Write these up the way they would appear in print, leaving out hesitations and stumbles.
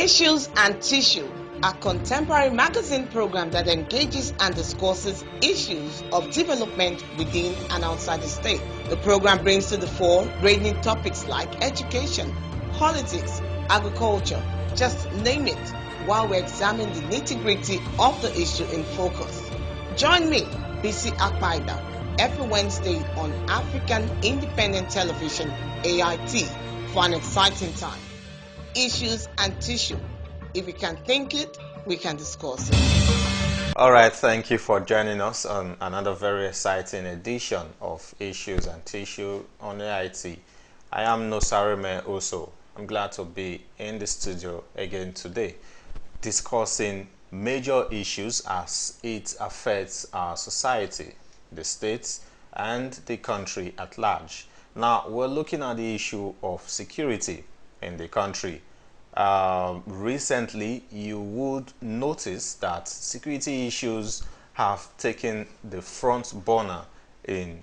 Issues and Tissue, a contemporary magazine program that engages and discusses issues of development within and outside the state. The program brings to the fore ranging topics like education, politics, agriculture, just name it, while we examine the nitty-gritty of the issue in focus. Join me, BC Akpaida, every Wednesday on African Independent Television, AIT, for an exciting time. Issues and Tissue. If we can think it, we can discuss it. All right, thank you for joining us on another very exciting edition of Issues and Tissue on AIT. I am Nosareme Oso. I'm glad to be in the studio again today, discussing major issues as it affects our society, the states, and the country at large. Now, we're looking at the issue of security in the country. Recently, you would notice that security issues have taken the front burner in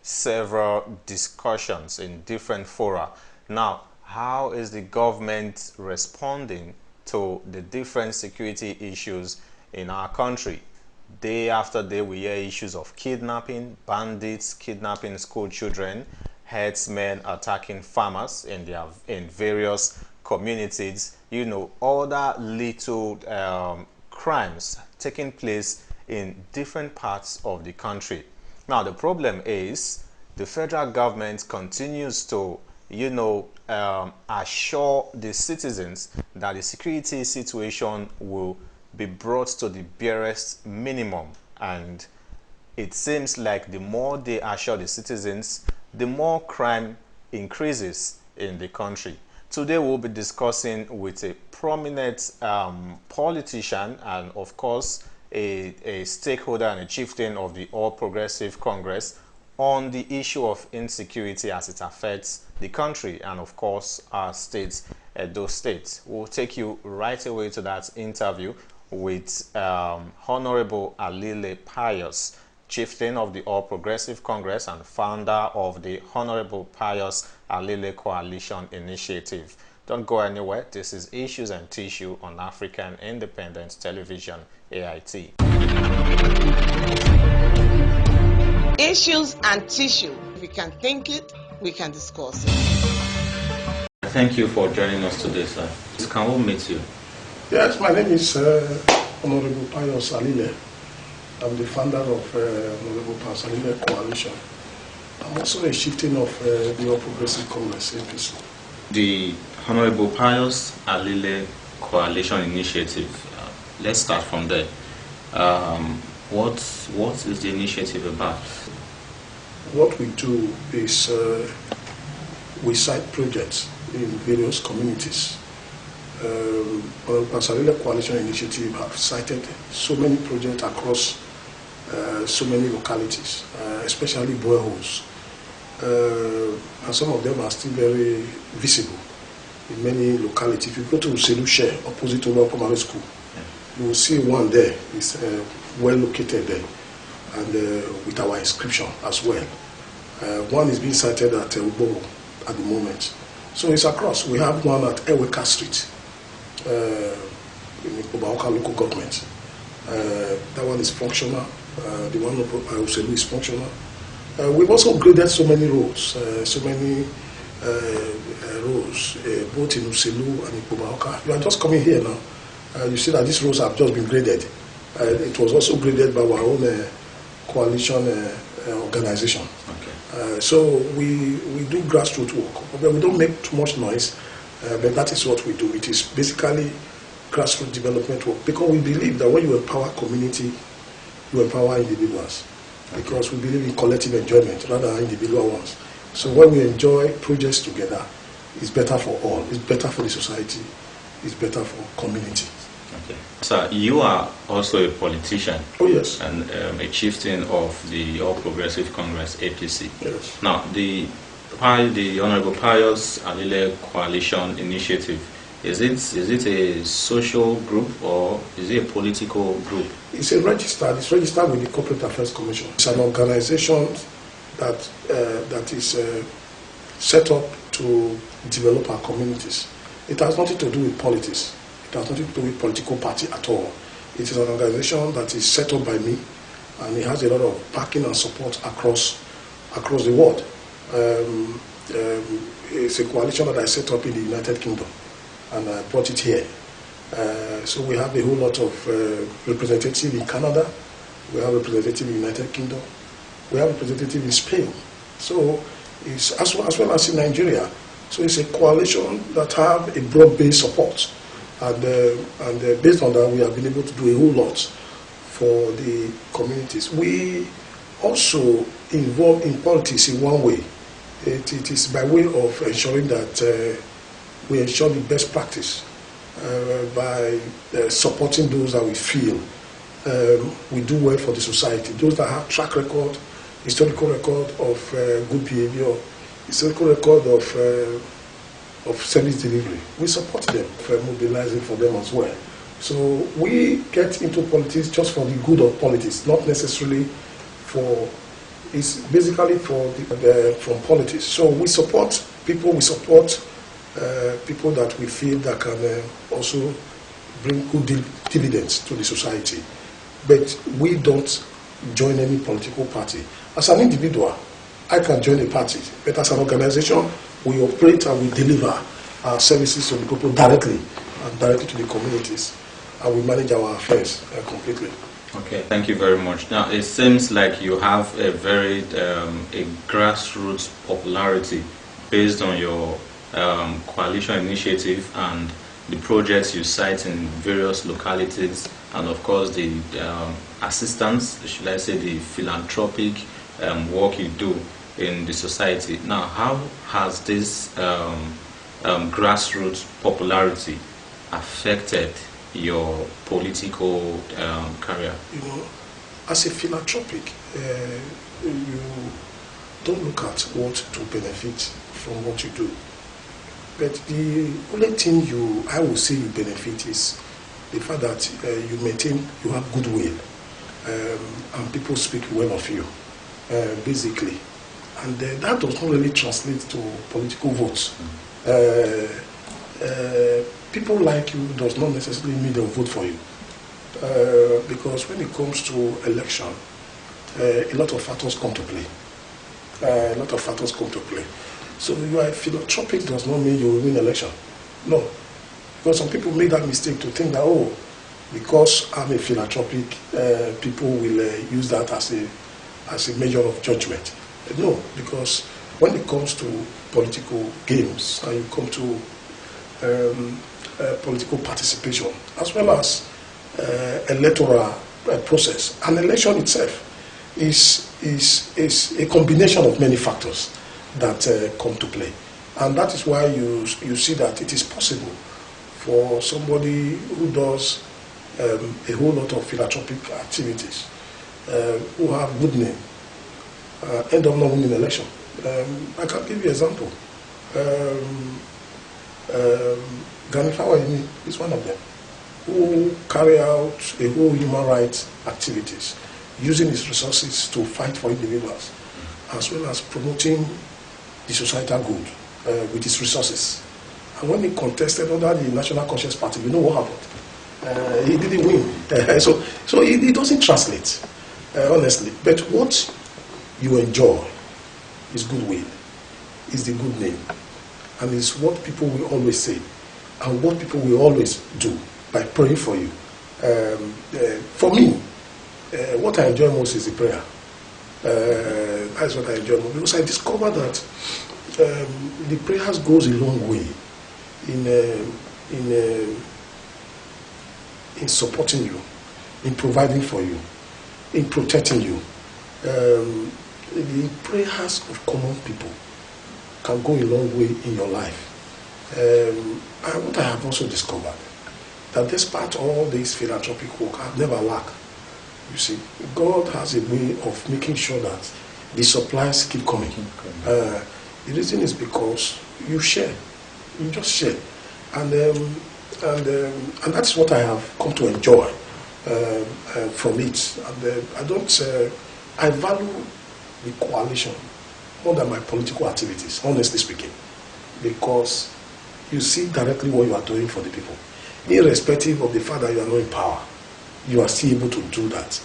several discussions in different fora. Now, how is the government responding to the different security issues in our country? Day after day, we hear issues of kidnapping, bandits kidnapping school children, herdsmen attacking farmers in various communities, other little crimes taking place in different parts of the country. Now, the problem is the federal government continues to, assure the citizens that the security situation will be brought to the barest minimum. And it seems like the more they assure the citizens, the more crime increases in the country. Today we'll be discussing with a prominent politician and of course a stakeholder and a chieftain of the All Progressive Congress on the issue of insecurity as it affects the country and of course our states, those states. We'll take you right away to that interview with Honourable Alile Pius, chieftain of the All Progressive Congress and founder of the Honourable Pius Alile Coalition Initiative. Don't go anywhere. This is Issues and Tissue on African Independent Television, AIT. Issues and Tissue. If we can think it, we can discuss it. Thank you for joining us today, sir. Can we meet you? Yes, my name is Honourable Pius Alile. I'm the founder of Honourable Pius Alile Coalition. I'm also a chieftain of the All Progressive Congress, APC. The Honourable Pius Alile Coalition Initiative. Let's start from there. What is the initiative about? What we do is we cite projects in various communities. Honourable Pius Alile Coalition Initiative have cited so many projects across so many localities, especially boreholes. And some of them are still very visible in many localities. If you go to Uselu opposite Honourable Primary School, you will see one there. It's well located there, and with our inscription as well. One is being cited at Ubowo at the moment. So it's across. We have one at Eweka Street in the Obaoka local government. That one is functional. The one of Uselu is functional. We've also upgraded so many roads, both in Uselu and in Obaoka. You are just coming here now. You see that these roads have just been graded. It was also graded by our own coalition organization. Okay. So we do grassroots work. We don't make too much noise, but that is what we do. It is basically grassroots development work, because we believe that when you empower community, you empower individuals. Okay. Because we believe in collective enjoyment rather than individual ones. So when we enjoy projects together, it's better for all. It's better for the society. It's better for community. Okay. So you are also a politician. Oh yes. And a chieftain of the All Progressive Congress, APC. Yes. Now the Honourable Pius Alile Coalition Initiative, is it a social group or is it a political group? It's registered with the Corporate Affairs Commission. It's an organization that is set up to develop our communities. It has nothing to do with politics. It has nothing to do with political party at all. It is an organization that is set up by me, and it has a lot of backing and support across the world. It's a coalition that I set up in the United Kingdom, and I brought it here. So we have a whole lot of representatives in Canada, we have representatives in the United Kingdom, we have representatives in Spain. So it's as well as in Nigeria. So it's a coalition that have a broad-based support, and based on that, we have been able to do a whole lot for the communities. We also involve in politics in one way. It is by way of ensuring that we ensure the best practice by supporting those that we feel we do well for the society, those that have track record, historical record of good behavior, historical record of service delivery. We support them for mobilizing for them as well. So we get into politics just for the good of politics, not necessarily for, it's basically for from politics. So we support people, people that we feel that can also bring good dividends to the society. But we don't join any political party. As an individual, I can join a party, but as an organization, we operate and we deliver our services to the people directly and directly to the communities, and we manage our affairs completely. Okay, thank you very much. Now, it seems like you have a very a grassroots popularity based on your coalition initiative and the projects you cite in various localities, and of course the assistance, should I say, the philanthropic work you do in the society. Now, how has this grassroots popularity affected your political career? You know, as a philanthropic, you don't look at what to benefit from what you do. But the only thing I will say you benefit is the fact that you have goodwill, and people speak well of you, basically. And that does not really translate to political votes. People like you does not necessarily mean they'll vote for you. Because when it comes to election, a lot of factors come to play. So you are philanthropic does not mean you will win election. No. Because some people make that mistake to think that, oh, because I'm a philanthropic, people will use that as a measure of judgment. No, because when it comes to political games and you come to political participation, as well as electoral process, an election itself is a combination of many factors that come to play. And that is why you see that it is possible for somebody who does a whole lot of philanthropic activities, who have good name, end up not winning election. I can give you an example. Gani Fawayimi is one of them, who carry out a whole human rights activities, using his resources to fight for individuals, as well as promoting the societal good with his resources. And when he contested under the National Conscious Party, you know what happened? He didn't win. So it doesn't translate, honestly. But what you enjoy is goodwill, is the good name, and is what people will always say, and what people will always do by praying for you. For me, what I enjoy most is the prayer. That's what I enjoy most, because I discovered that the prayers goes a long way in supporting you, in providing for you, in protecting you. The prayers of common people can go a long way in your life. And what I have also discovered, that despite all this philanthropic work, I've never lacked. You see, God has a way of making sure that the supplies keep coming. The reason is because you share, you just share, and that's what I have come to enjoy from it. And I value the coalition more than my political activities, honestly speaking, because you see directly what you are doing for the people. irrespective of the fact that you are not in power, you are still able to do that.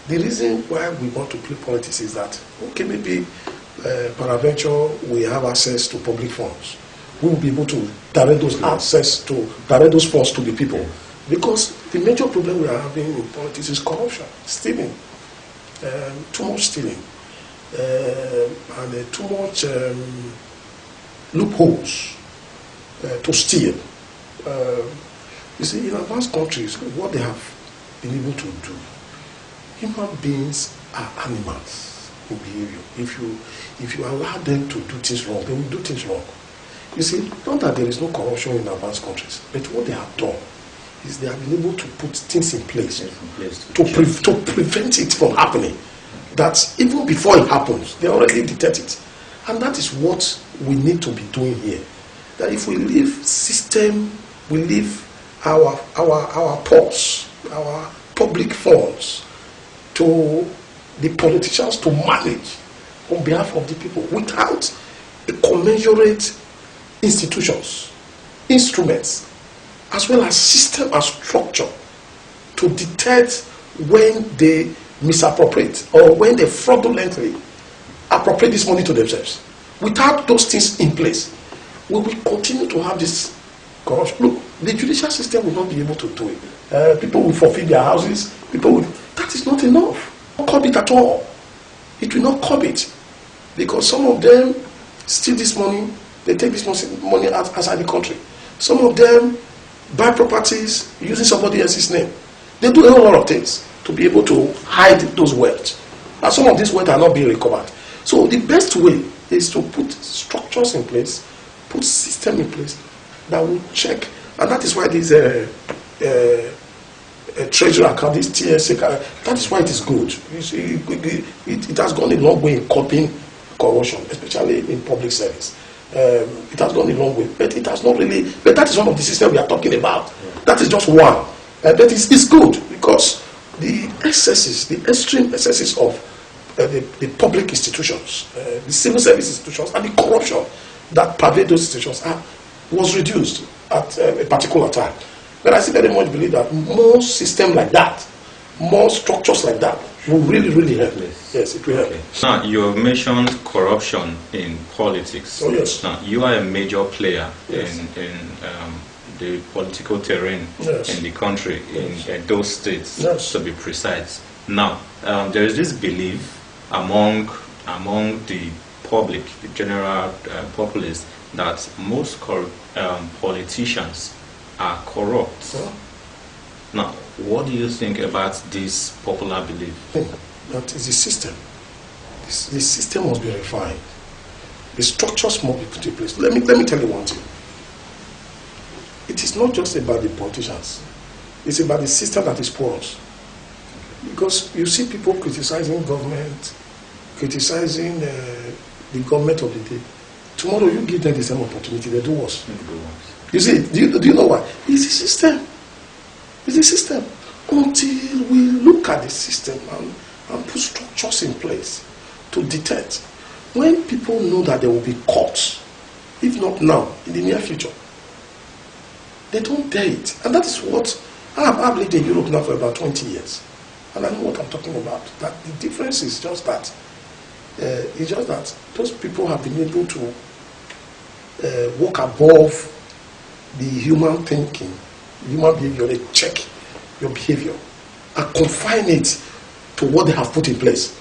The reason why we want to play politics is that, okay, maybe peradventure we have access to public funds. We will be able to direct those funds to the people. Because the major problem we are having in politics is corruption, stealing, too much stealing, and too much loopholes to steal. You see, in advanced countries, what they have been able to do, human beings are animals in behavior. If you allow them to do things wrong, they will do things wrong. You see, not that there is no corruption in advanced countries, but what they have done is they have been able to put things in place to prevent it from happening. That even before it happens, they already detect it. And that is what we need to be doing here. That if we leave system, we leave our purse, our public funds to the politicians to manage on behalf of the people without a commensurate institutions, instruments, as well as system and structure to detect when they misappropriate or when they fraudulently appropriate this money to themselves. Without those things in place, we will continue to have this corruption. Look, the judicial system will not be able to do it. People will forfeit their houses. That is not enough. Not curb it at all. It will not curb it, because some of them steal this money. They take this money outside the country. Some of them buy properties using somebody else's name. They do a whole lot of things to be able to hide those wealth. And some of these wealth are not being recovered. So the best way is to put structures in place, put system in place that will check. And that is why this treasury account, this TSA, that is why it is good. You see, it has gone a long way in curbing corruption, especially in public service. It has gone a long way, but it has not really. But that is one of the systems we are talking about. That is just one. But it's good, because the excesses, the extreme excesses of the public institutions, the civil service institutions, and the corruption that pervade those institutions was reduced at a particular time. But I still very much believe that more systems like that, more structures like that, will really, really help. Yes, it will help. Now, you have mentioned corruption in politics. Oh, yes. Now, you are a major player Yes. in the political terrain Yes. in the country, Yes. in those states, Yes. to be precise. Now, there is this belief among the public, the general populace, that most politicians are corrupt. Yeah. Now, what do you think about this popular belief? That is the system. The system must be refined. The structures must be put in place. Let me tell you one thing. It is not just about the politicians. It's about the system that is porous. Because you see people criticizing government, criticizing the government of the day. Tomorrow you give them the same opportunity, they do worse. You see, do you know why? It's the system. It's the system. Until we look at the system and put structures in place to detect, when people know that they will be caught, if not now, in the near future, they don't dare it. And that is what I've lived in Europe now for about 20 years. And I know what I'm talking about. That the difference is just that. It's just that those people have been able to walk above the human thinking, human behavior. They check your behavior and confine it to what they have put in place.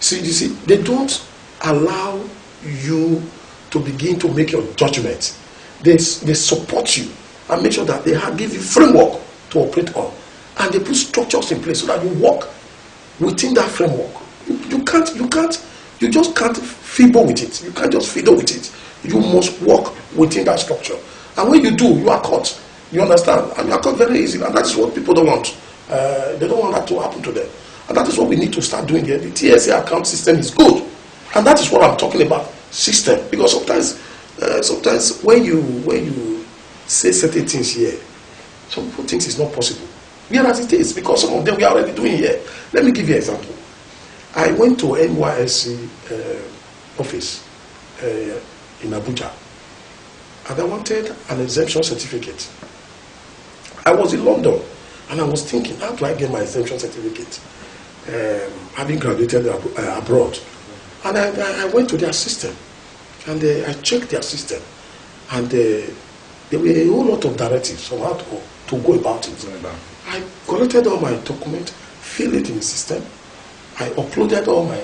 See, you see, they don't allow you to begin to make your judgment. They support you and make sure that they give you framework to operate on, and they put structures in place so that you walk within that framework. You just can't fiddle with it. You can't just fiddle with it. You must walk within that structure. And when you do, you are caught. You understand? And you are caught very easily. And that is what people don't want. They don't want that to happen to them. And that is what we need to start doing here. The TSA account system is good. And that is what I'm talking about, system. Because sometimes when you say certain things here, some people think it's not possible. Whereas it is, because some of them we are already doing here. Let me give you an example. I went to NYSC office in Abuja, and I wanted an exemption certificate. I was in London, and I was thinking, how do I get my exemption certificate, having graduated abroad? And I went to their system, and I checked their system, and there were a whole lot of directives on how to go about it. I collected all my documents, filled it in the system, I uploaded all my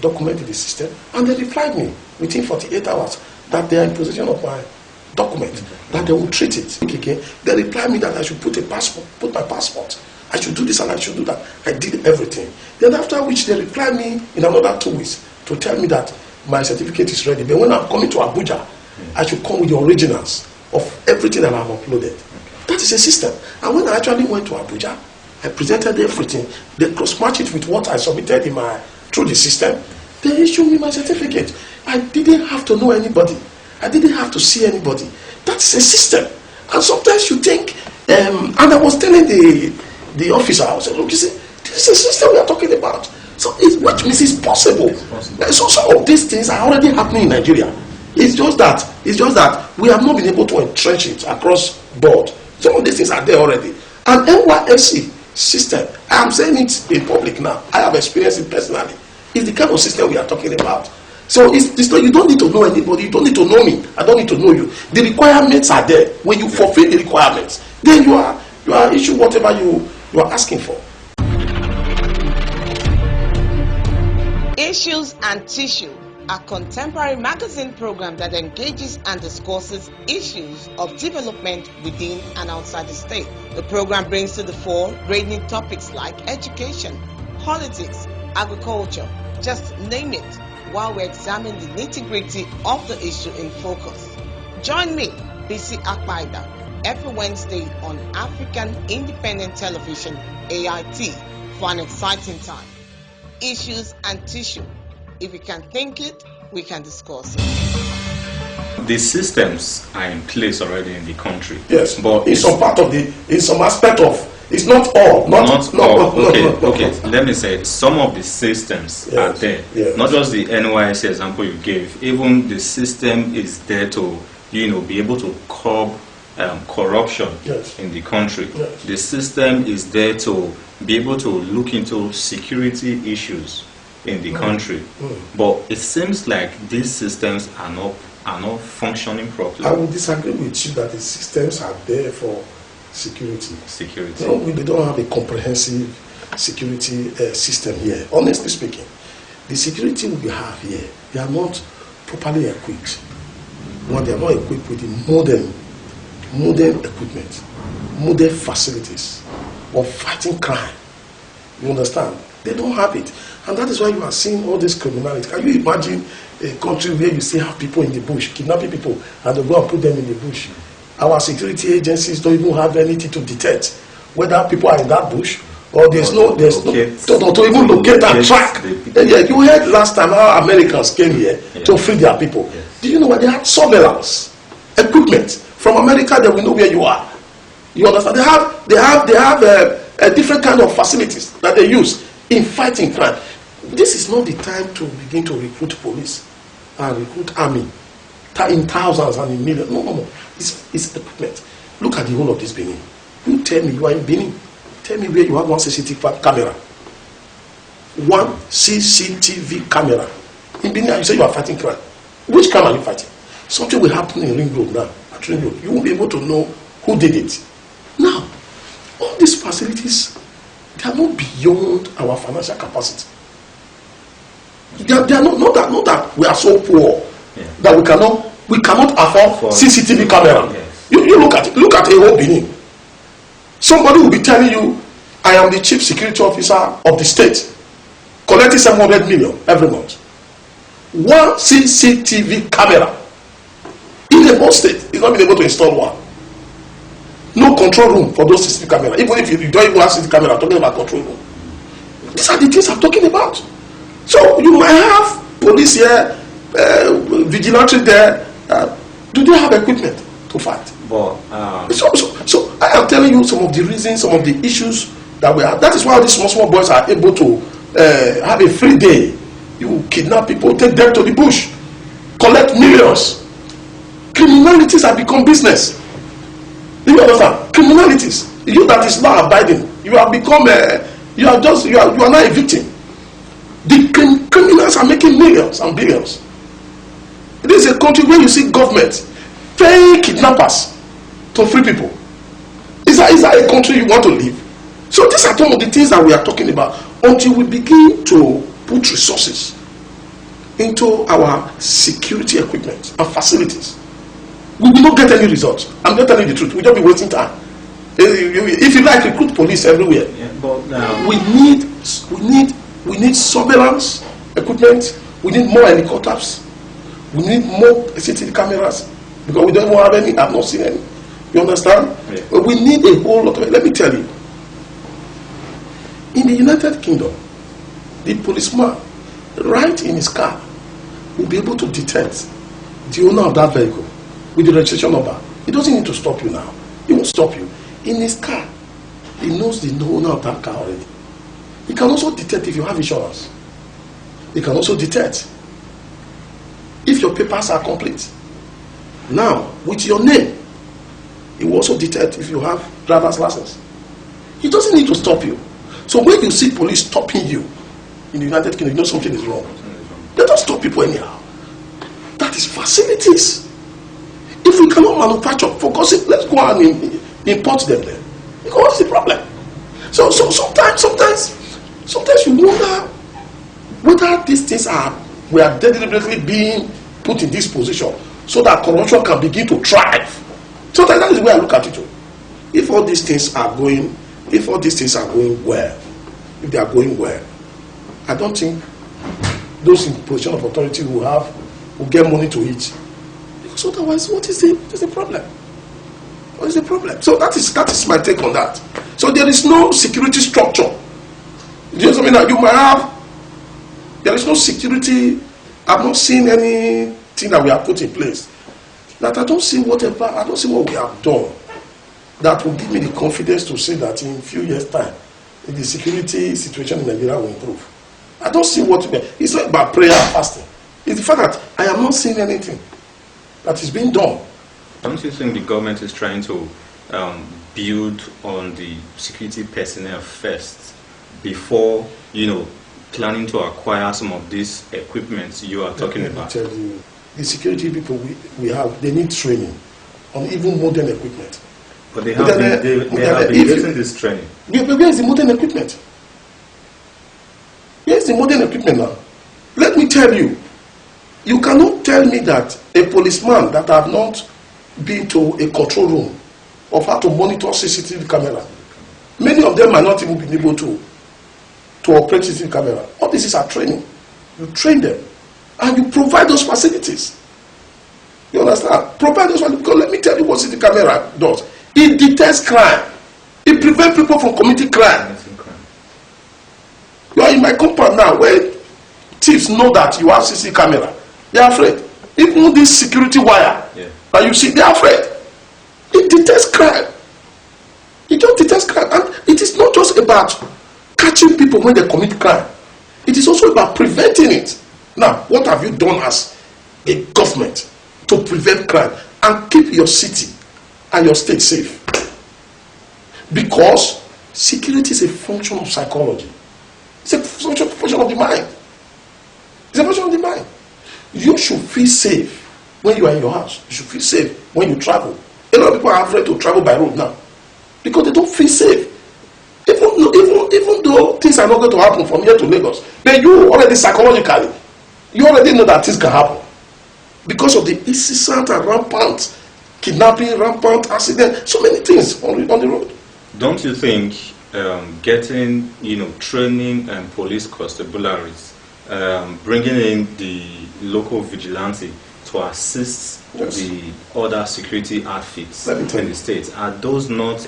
documents in the system, and they replied me within 48 hours that they are in possession of my document, that they will treat it. Okay. They replied me that I should put my passport. I should do this and I should do that. I did everything. Then after which they replied me in another 2 weeks to tell me that my certificate is ready. But when I'm coming to Abuja, I should come with the originals of everything that I've uploaded. That is a system. And when I actually went to Abuja, I presented everything. They cross-matched it with what I submitted through the system. They issued me my certificate. I didn't have to know anybody. I didn't have to see anybody. That's a system. And sometimes you think, and I was telling the officer, I said, look, you see, this is a system we are talking about. So which means it's possible. So some of these things are already happening in Nigeria. It's just that we have not been able to entrench it across board. Some of these things are there already. And NYSC system, I am saying it in public now, I have experienced it personally. It's the kind of system we are talking about. So it's not, you don't need to know anybody, you don't need to know me, I don't need to know you. The requirements are there. When you fulfill the requirements, then you are issued whatever you are asking for. Issues and Tissue, a contemporary magazine program that engages and discusses issues of development within and outside the state. The program brings to the fore ranging topics like education, politics, agriculture, just name it, while we examine the nitty-gritty of the issue in focus. Join me, BC Akpaida, every Wednesday on African Independent Television, AIT, for an exciting time. Issues and Tissue. If we can think it, we can discuss it. The systems are in place already in the country. Yes, but in some aspect of, it's not all. Not all. Okay. Let me say, some of the systems are there. Yes. Not just the NYSC example you gave. Even the system is there to, be able to curb corruption in the country. Yes. The system is there to be able to look into security issues in the country. But it seems like these systems are not functioning properly. I will disagree with you that the systems are there for security. Security. We don't have a comprehensive security system here. Honestly speaking, the security we have here, they are not properly equipped. One, they are not equipped with the modern equipment, modern facilities of fighting crime. You understand? They don't have it. And that is why you are seeing all this criminality. Can you imagine a country where you still have people in the bush, kidnapping people, and they go and put them in the bush? Our security agencies don't even have anything to detect whether people are in that bush or to even locate and track. You heard last time how Americans came here to free their people. Yes. Do you know what they had? Surveillance equipment from America. They will know where you are. You understand? They have a different kind of facilities that they use in fighting crime. This is not the time to begin to recruit police and recruit army in thousands and in millions. No. It's equipment. Look at the whole of this Benin. You tell me you are in Benin. Tell me where you have one CCTV camera. One CCTV camera. In Benin, you say you are fighting crime. Which crime are you fighting? Something will happen in Ring Road now. At Ring Road. You won't be able to know who did it. Now, all these facilities, they are not beyond our financial capacity. They are not that we are so poor that we cannot afford CCTV camera. Yes. You look at a whole Benin. Somebody will be telling you, I am the chief security officer of the state, collecting 700 million every month. One CCTV camera in the whole state is not being able to install one. No control room for those CCTV cameras. Even if you don't even have CCTV camera, I'm talking about control room. These are the things I'm talking about. So you might have police here, Vigilante there. Do they have equipment to fight? But so I am telling you some of the reasons, some of the issues that we have. That is why these small boys are able to have a free day. You kidnap people, take them to the bush, collect millions. Criminalities have become business. Do you understand? Criminalities. You that is law abiding, you have become you are not a victim. The criminals are making millions and billions. It is a country where you see government paying kidnappers to free people. Is that a country you want to live? So these are some of the things that we are talking about. Until we begin to put resources into our security equipment and facilities, we will not get any results. I'm not telling you the truth. We'll just be wasting time. If you like, recruit police everywhere. Yeah, but now we need surveillance equipment. We need more helicopters. We need more CCTV cameras because we don't even have any. I've not seen any. You understand? Yeah. But we need a whole lot of it. Let me tell you. In the United Kingdom, the policeman, right in his car, will be able to detect the owner of that vehicle with the registration number. He doesn't need to stop you now. He won't stop you. In his car, he knows the owner of that car already. He can also detect if you have insurance. He can also detect if your papers are complete. Now, with your name, he will also detect if you have driver's license. He doesn't need to stop you. So when you see police stopping you in the United Kingdom, you know something is wrong. They don't stop people anyhow. That is facilities. If we cannot manufacture, focus it, let's go and import them then. Because what's the problem? So sometimes you wonder whether these things we are deliberately being put in this position so that corruption can begin to thrive. Sometimes that is the way I look at it too. If all these things are going well, if they are going well, I don't think those in position of authority will get money to eat. Because otherwise, what is the problem? What is the problem? So that is my take on that. So there is no security structure. You know something that you might have. There is no security. I've not seen anything that we have put in place. That I don't see what we have done that will give me the confidence to say that in a few years' time, the security situation in Nigeria will improve. I don't see it's not about prayer and fasting. It's the fact that I am not seeing anything that is being done. Don't you think the government is trying to build on the security personnel first before, planning to acquire some of these equipments you are talking about? Let me tell you, the security people we have, they need training on even modern equipment. But they have been getting this training. Where is the modern equipment? Where is the modern equipment now? Let me tell you, you cannot tell me that a policeman that have not been to a control room of how to monitor CCTV camera, many of them might not even be able to operate CCTV camera. All this is our training. You train them and you provide those facilities. You understand? Provide those facilities, because let me tell you what CCTV camera does. It detects crime. It prevents people from committing crime. You are in my compound now where thieves know that you have CCTV camera. They are afraid. Even this security wire that you see, they are afraid. It detects crime. It just detects crime. And it is not just about catching people when they commit crime. It is also about preventing it. Now, what have you done as a government to prevent crime and keep your city and your state safe? Because security is a function of psychology. It's a function of the mind. It's a function of the mind. You should feel safe when you are in your house. You should feel safe when you travel. A lot of people are afraid to travel by road now because they don't feel safe. Even though things are not going to happen from here to Lagos, but you already psychologically, you already know that things can happen because of the incessant and rampant kidnapping, rampant accident, so many things on the road. Don't you think getting training and police constabularies, bringing in the local vigilante to assist the other security outfits in the state, are those not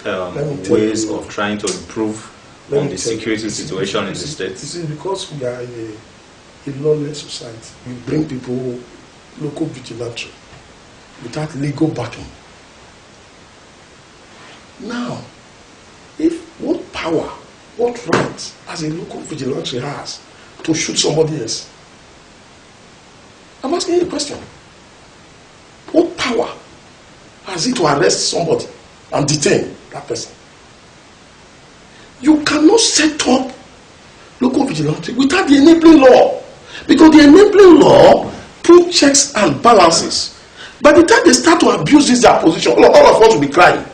ways of trying to improve on the security situation in the state? You see, because we are a lawless society, we bring people, local vigilante, without legal backing. Now, what power, what right as a local vigilante has to shoot somebody else? I'm asking you a question. What power has it to arrest somebody and detain that person. You cannot set up local vigilante without the enabling law, because the enabling law put checks and balances. By the time they start to abuse this their position, all of us will be crying,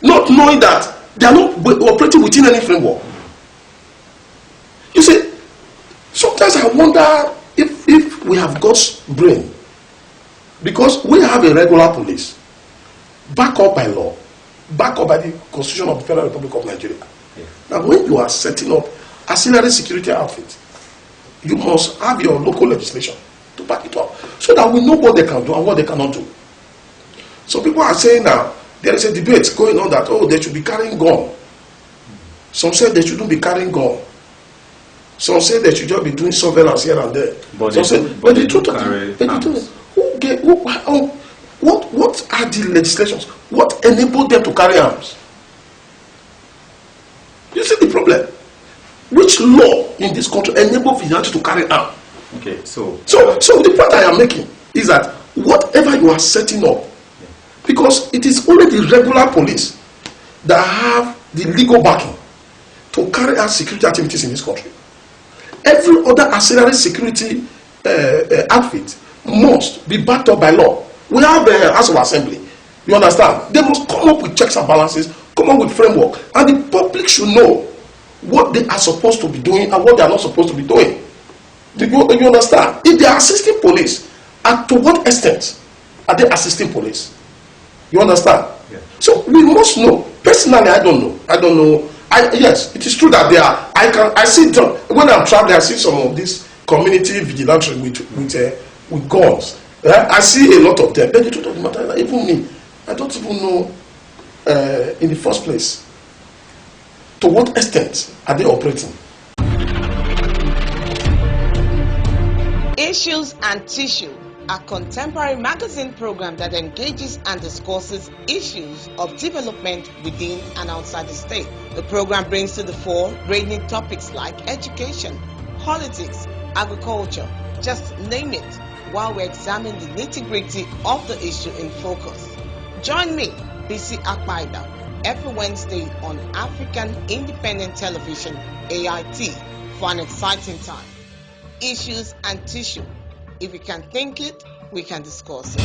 not knowing that they are not operating within any framework. You see, sometimes I wonder if we have God's brain, because we have a regular police, backed up by law, backed up by the Constitution of the Federal Republic of Nigeria. Yeah. Now, when you are setting up auxiliary security outfit, you must have your local legislation to back it up, so that we know what they can do and what they cannot do. So people are saying now, there is a debate going on that, oh, they should be carrying gun. Some say they shouldn't be carrying gun. Some say they should just be doing surveillance here and there. But some say, but the truth is, what are the legislations? What enabled them to carry arms? You see the problem? Which law in this country enables vigilante to carry arms? Okay, so the point I am making is that whatever you are setting up, because it is only the regular police that have the legal backing to carry out security activities in this country. Every other auxiliary security outfit must be backed up by law. We have the House of Assembly. You understand? They must come up with checks and balances, come up with framework, and the public should know what they are supposed to be doing and what they are not supposed to be doing. Do you understand? If they are assisting police, and to what extent are they assisting police? You understand? Yeah. So we must know. Personally, I don't know. Yes, it is true that they are. I see them when I'm traveling. I see some of these community vigilantes with guns. I see a lot of them. But the truth of the matter is that even me, I don't even know in the first place to what extent are they operating. Issues and Tissue, a contemporary magazine program that engages and discusses issues of development within and outside the state. The program brings to the fore ranging topics like education, politics, agriculture, just name it, while we examine the nitty-gritty of the issue in focus. Join me, BC Akpaida, every Wednesday on African Independent Television, AIT, for an exciting time. Issues and Tissue. If we can think it, we can discuss it.